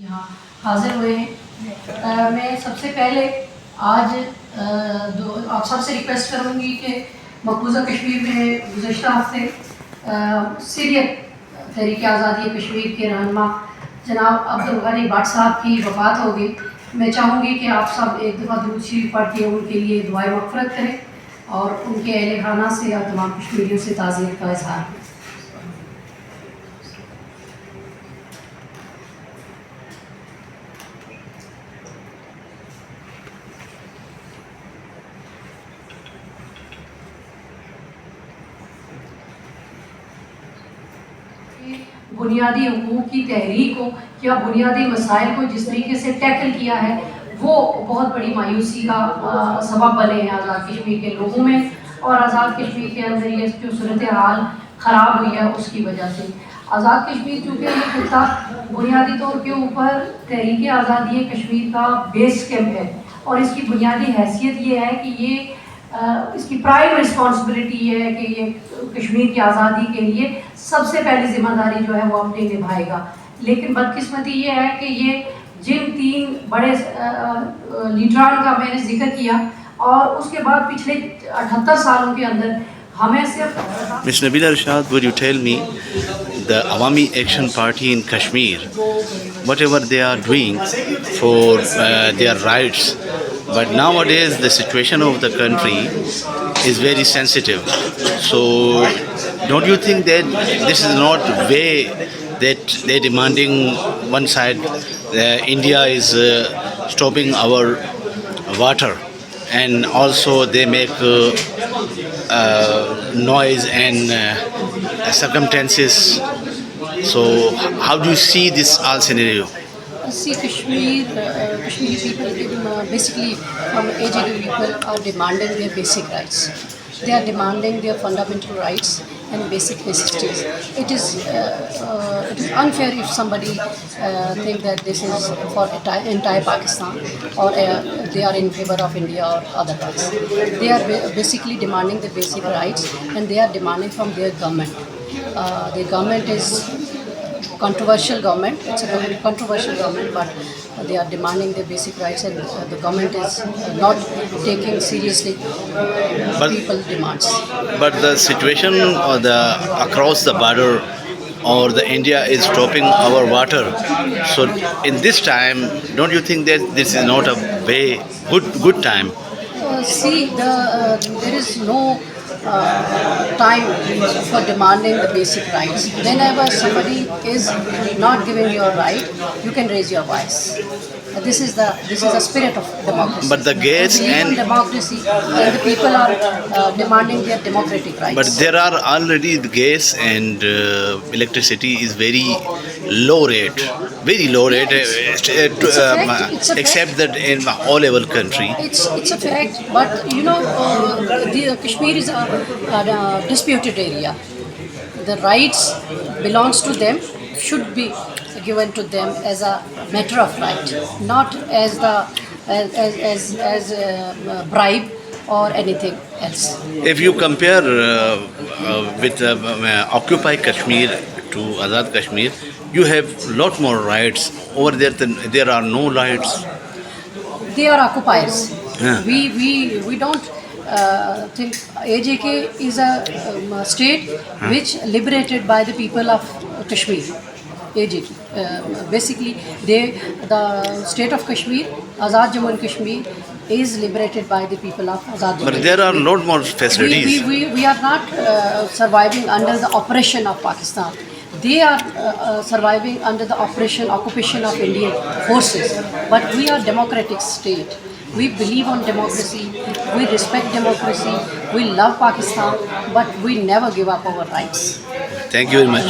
यहाँ हाजिर हुए हैं। मैं सबसे पहले आज आप सबसे रिक्वेस्ट करूँगी कि मकबूजा कश्मीर में गुज़श्ता हफ्ते सीरियत तहरीक आज़ादी कश्मीर के रहनुमा जनाब अब्दुल गनी भट्ट साहब की वफ़ात हो गई। मैं चाहूँगी कि आप सब एक दफ़ा दुरूद शरीफ पढ़ के उनके लिए दुआए मग़फ़िरत करें और उनके अहले खाना से और तमाम कश्मीरियों से ताज़ियत का इज़हार करें। बुनियादी हकूक़ की तहरीक को या बुनियादी मसाइल को जिस तरीके से टैकल किया है वो बहुत बड़ी मायूसी का सबब बने हैं आज़ाद कश्मीर के लोगों में, और आज़ाद कश्मीर के अंदर ये जो सूरत हाल ख़राब हुई है उसकी वजह से आज़ाद कश्मीर चूँकि ये खिता बुनियादी तौर के ऊपर तहरीक आज़ादी कश्मीर का बेस कैंप है और इसकी बुनियादी हैसियत ये है कि ये इसकी प्राइम रिस्पॉन्सिबिलिटी ये है कि ये कश्मीर की आज़ादी के लिए सबसे पहली ज़िम्मेदारी जो है वो अपनी निभाएगा। लेकिन बदकिस्मती ये है कि ये जिन तीन बड़े लीडरान का मैंने जिक्र किया और उसके बाद पिछले 78 सालों के अंदर हमें सिर्फ Ms. Nabila Rashad, would you tell me the Awami Action Party in Kashmir, whatever they are doing for their rights, but nowadays the situation of the country is very sensitive. So don't you think that this is not the way that they're demanding one side, India is stopping our water, and also they make noise and circumstances. So how do you see this all scenario? See, Kashmiri people, basically from AJK people are demanding their basic rights. They are demanding their fundamental rights and basic necessities. It is unfair if somebody think that this is for entire Pakistan or they are in favor of India or otherwise. They are basically demanding the basic rights and they are demanding from their government. The government is controversial government. It's a controversial government, but they are demanding their basic rights, and the government is not taking seriously people's demands. But the situation across the border or the India is stopping our water. So in this time, don't you think that this is not a very good time? There is no time for demanding the basic rights. Whenever somebody is not giving your right, you can raise your voice. This is the spirit of democracy. But the gas and democracy, and the people are demanding their democratic rights. But there are already the gas and electricity is very low rate, except that in all over country. It's a fact, but the Kashmir is a disputed area. The rights belongs to them, should be given to them as a matter of right, not as bribe or anything else. If you compare with Occupy Kashmir to Azad Kashmir, you have lot more rights. Over there, there are no rights. They are occupiers. Yeah. We don't think AJK is a state which liberated by the people of Kashmir. AJK. Basically, the state of Kashmir, Azad Jammu and Kashmir, is liberated by the people of Azad Jammu. But there are a lot more facilities. We are not surviving under the oppression of Pakistan. They are surviving under the occupation of Indian forces. But we are a democratic state. We believe on democracy. We respect democracy. We love Pakistan. But we never give up our rights. Thank you very much.